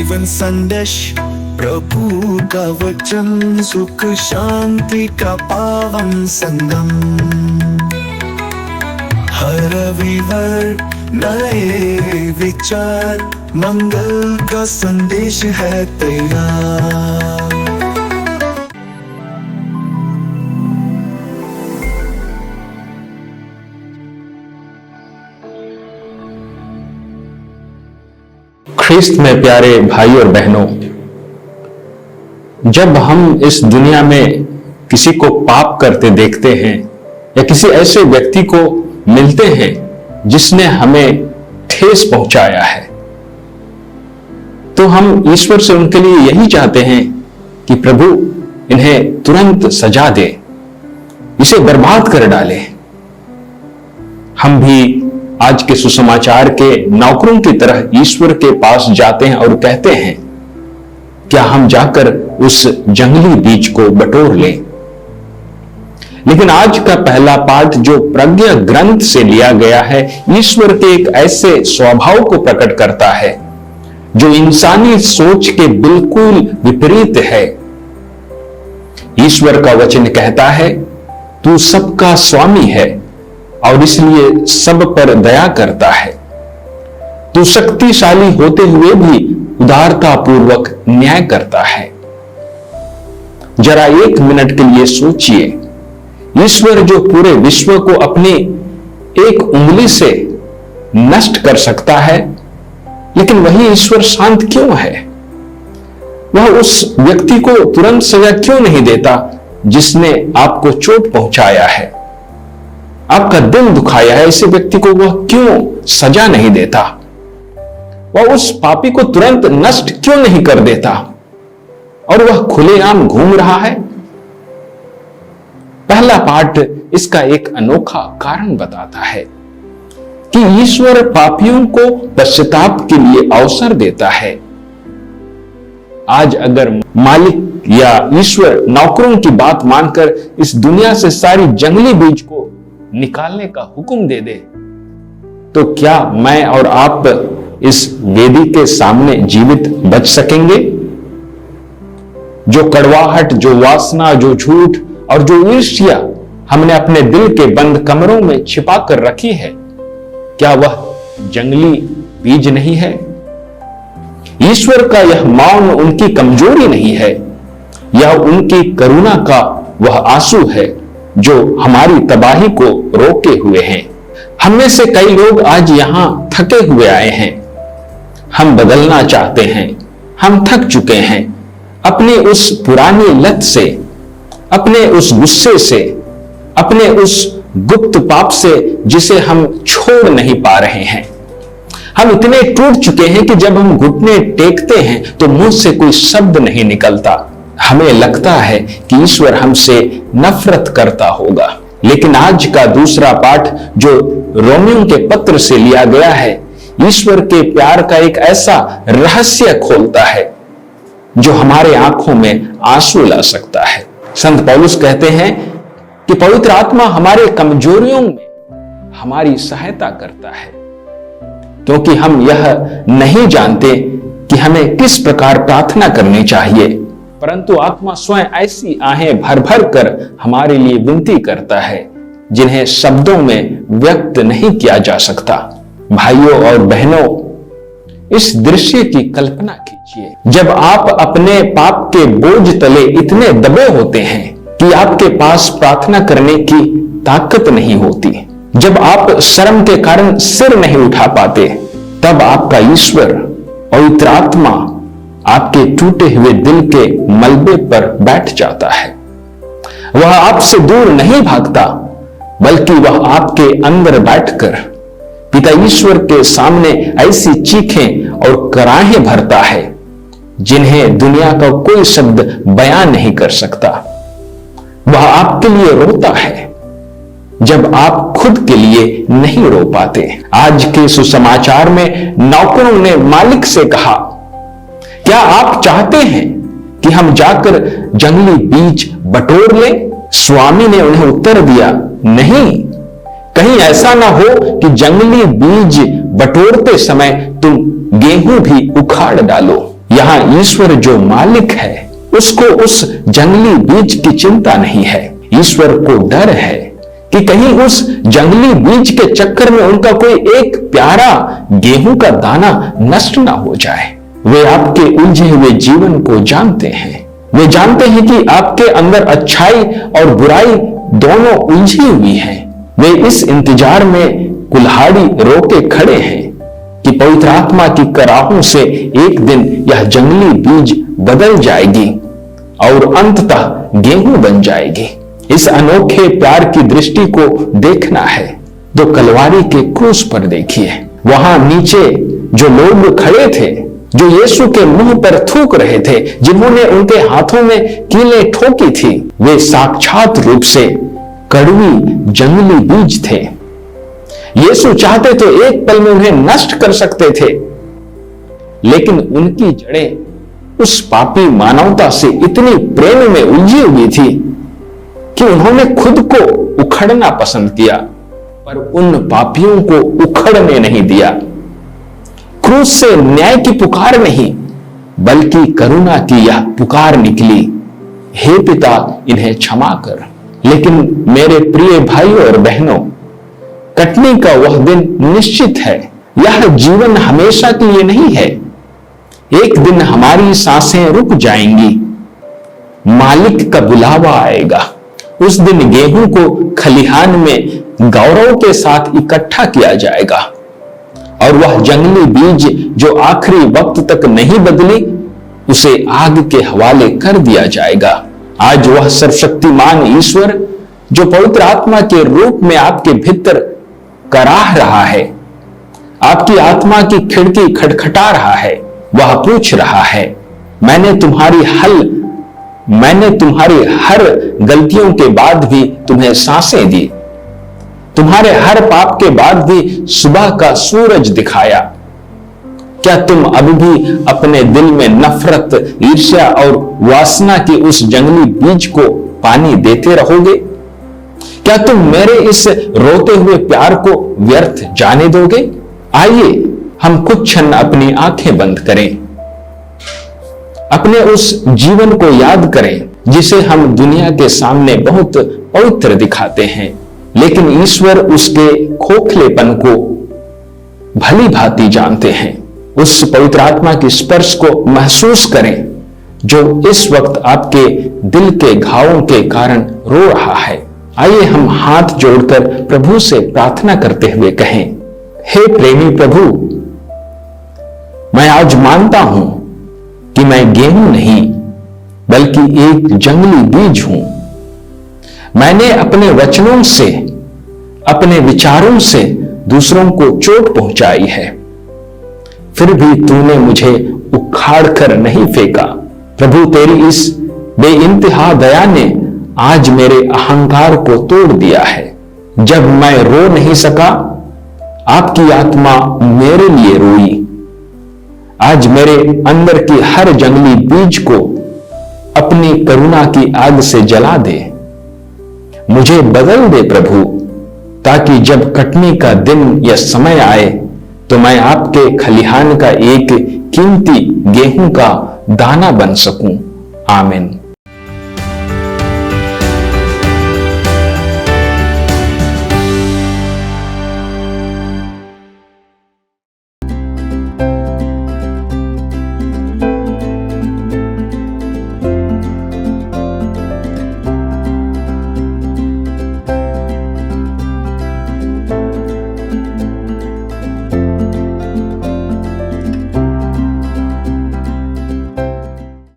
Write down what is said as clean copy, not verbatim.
जीवन संदेश प्रभु का वचन, सुख शांति का पावन संगम। हर रविवार नए विचार, मंगल का संदेश है तैयार। ख्रिस्त में प्यारे भाई और बहनों, जब हम इस दुनिया में किसी को पाप करते देखते हैं या किसी ऐसे व्यक्ति को मिलते हैं जिसने हमें ठेस पहुंचाया है, तो हम ईश्वर से उनके लिए यही चाहते हैं कि प्रभु इन्हें तुरंत सजा दे, इसे बर्बाद कर डाले। हम भी आज के सुसमाचार के नौकरों की तरह ईश्वर के पास जाते हैं और कहते हैं, क्या हम जाकर उस जंगली बीज को बटोर लें? लेकिन आज का पहला पाठ जो प्रज्ञा ग्रंथ से लिया गया है, ईश्वर के एक ऐसे स्वभाव को प्रकट करता है जो इंसानी सोच के बिल्कुल विपरीत है। ईश्वर का वचन कहता है, तू सबका स्वामी है और इसलिए सब पर दया करता है। तू शक्तिशाली होते हुए भी उदारता पूर्वक न्याय करता है। जरा एक मिनट के लिए सोचिए, ईश्वर जो पूरे विश्व को अपनी एक उंगली से नष्ट कर सकता है, लेकिन वही ईश्वर शांत क्यों है? वह उस व्यक्ति को तुरंत सजा क्यों नहीं देता जिसने आपको चोट पहुंचाया है, आपका दिल दुखाया है? ऐसे व्यक्ति को वह क्यों सजा नहीं देता? वह उस पापी को तुरंत नष्ट क्यों नहीं कर देता और वह खुलेआम घूम रहा है? पहला पाठ इसका एक अनोखा कारण बताता है कि ईश्वर पापियों को पश्चाताप के लिए अवसर देता है। आज अगर मालिक या ईश्वर नौकरों की बात मानकर इस दुनिया से सारी जंगली बीज को निकालने का हुक्म दे दे, तो क्या मैं और आप इस वेदी के सामने जीवित बच सकेंगे? जो कड़वाहट, जो वासना, जो झूठ और जो ईर्ष्या हमने अपने दिल के बंद कमरों में छिपा कर रखी है, क्या वह जंगली बीज नहीं है? ईश्वर का यह मौन उनकी कमजोरी नहीं है, यह उनकी करुणा का वह आंसू है जो हमारी तबाही को रोके हुए हैं। हम में से कई लोग आज यहां थके हुए आए हैं। हम बदलना चाहते हैं, हम थक चुके हैं अपनी उस पुरानी लत से, अपने उस गुस्से से, अपने उस गुप्त पाप से जिसे हम छोड़ नहीं पा रहे हैं। हम इतने टूट चुके हैं कि जब हम घुटने टेकते हैं तो मुंह से कोई शब्द नहीं निकलता। हमें लगता है कि ईश्वर हमसे नफरत करता होगा। लेकिन आज का दूसरा पाठ जो रोमियों के पत्र से लिया गया है, ईश्वर के प्यार का एक ऐसा रहस्य खोलता है जो हमारे आंखों में आंसू ला सकता है। संत पौलुस कहते हैं कि पवित्र आत्मा हमारे कमजोरियों में हमारी सहायता करता है, क्योंकि हम यह नहीं जानते कि हमें किस प्रकार प्रार्थना करनी चाहिए, परंतु आत्मा स्वयं ऐसी आहें भर भर कर हमारे लिए विनती करता है जिन्हें शब्दों में व्यक्त नहीं किया जा सकता। भाइयों और बहनों, इस दृश्य की कल्पना कीजिए, जब आप अपने पाप के बोझ तले इतने दबे होते हैं कि आपके पास प्रार्थना करने की ताकत नहीं होती, जब आप शर्म के कारण सिर नहीं उठा पाते, तब आपका ईश्वर पवित्र आत्मा आपके टूटे हुए दिल के मलबे पर बैठ जाता है। वह आपसे दूर नहीं भागता, बल्कि वह आपके अंदर बैठकर पिता ईश्वर के सामने ऐसी चीखें और कराहें भरता है जिन्हें दुनिया का कोई शब्द बयान नहीं कर सकता। वह आपके लिए रोता है जब आप खुद के लिए नहीं रो पाते। आज के सुसमाचार में नौकरों ने मालिक से कहा, क्या आप चाहते हैं कि हम जाकर जंगली बीज बटोर लें? स्वामी ने उन्हें उत्तर दिया, नहीं, कहीं ऐसा ना हो कि जंगली बीज बटोरते समय तुम गेहूं भी उखाड़ डालो यहाँ ईश्वर जो मालिक है उसको उस जंगली बीज की चिंता नहीं है। ईश्वर को डर है कि कहीं उस जंगली बीज के चक्कर में उनका कोई एक प्यारा गेहूं का दाना नष्ट ना हो जाए। वे आपके उलझे हुए जीवन को जानते हैं। वे जानते हैं कि आपके अंदर अच्छाई और बुराई दोनों उलझी हुई है। वे इस इंतजार में कुल्हाड़ी रोके खड़े हैं कि पवित्र आत्मा की कराहों से एक दिन यह जंगली बीज बदल जाएगी और अंततः गेहूं बन जाएगी। इस अनोखे प्यार की दृष्टि को देखना है तो कलवारी के क्रूस पर देखिए। वहां नीचे जो लोग खड़े थे, जो यीशु के मुंह पर थूक रहे थे, जिन्होंने उनके हाथों में कीलें ठोकी थी, वे साक्षात रूप से कड़वी जंगली बीज थे। यीशु चाहते तो एक पल में उन्हें नष्ट कर सकते थे, लेकिन उनकी जड़ें उस पापी मानवता से इतनी प्रेम में उलझी हुई थी कि उन्होंने खुद को उखड़ना पसंद किया, पर उन पापियों को उखड़ने नहीं दिया। क्रूस से न्याय की पुकार नहीं बल्कि करुणा की यह पुकार निकली, हे पिता इन्हें क्षमा कर। लेकिन मेरे प्रिय भाइयों और बहनों, कटने का वह दिन निश्चित है। यह जीवन हमेशा के लिए नहीं है। एक दिन हमारी सांसें रुक जाएंगी, मालिक का बुलावा आएगा। उस दिन गेहूं को खलिहान में गौरव के साथ इकट्ठा किया जाएगा और वह जंगली बीज जो आखिरी वक्त तक नहीं बदली, उसे आग के हवाले कर दिया जाएगा। आज वह सर्वशक्तिमान ईश्वर जो पवित्र आत्मा के रूप में आपके भीतर कराह रहा है, आपकी आत्मा की खिड़की खटखटा रहा है, वह पूछ रहा है, मैंने तुम्हारी हर गलतियों के बाद भी तुम्हें सांसें दी, तुम्हारे हर पाप के बाद भी सुबह का सूरज दिखाया। क्या तुम अब भी अपने दिल में नफरत, ईर्ष्या और वासना की उस जंगली बीज को पानी देते रहोगे? क्या तुम मेरे इस रोते हुए प्यार को व्यर्थ जाने दोगे? आइए हम कुछ क्षण अपनी आंखें बंद करें, अपने उस जीवन को याद करें जिसे हम दुनिया के सामने बहुत पवित्र दिखाते हैं, लेकिन ईश्वर उसके खोखलेपन को भली भांति जानते हैं। उस पवित्र आत्मा की स्पर्श को महसूस करें जो इस वक्त आपके दिल के घावों के कारण रो रहा है। आइए हम हाथ जोड़कर प्रभु से प्रार्थना करते हुए कहें, हे प्रेमी प्रभु, मैं आज मानता हूं कि मैं गेहूं नहीं बल्कि एक जंगली बीज हूं। मैंने अपने वचनों से, अपने विचारों से दूसरों को चोट पहुंचाई है, फिर भी तूने मुझे उखाड़ कर नहीं फेंका। प्रभु, तेरी इस बेइंतहा दया ने आज मेरे अहंकार को तोड़ दिया है। जब मैं रो नहीं सका, आपकी आत्मा मेरे लिए रोई। आज मेरे अंदर की हर जंगली बीज को अपनी करुणा की आग से जला दे, मुझे बदल दे प्रभु, ताकि जब कटने का दिन या समय आए तो मैं आपके खलिहान का एक कीमती गेहूं का दाना बन सकूं। आमीन।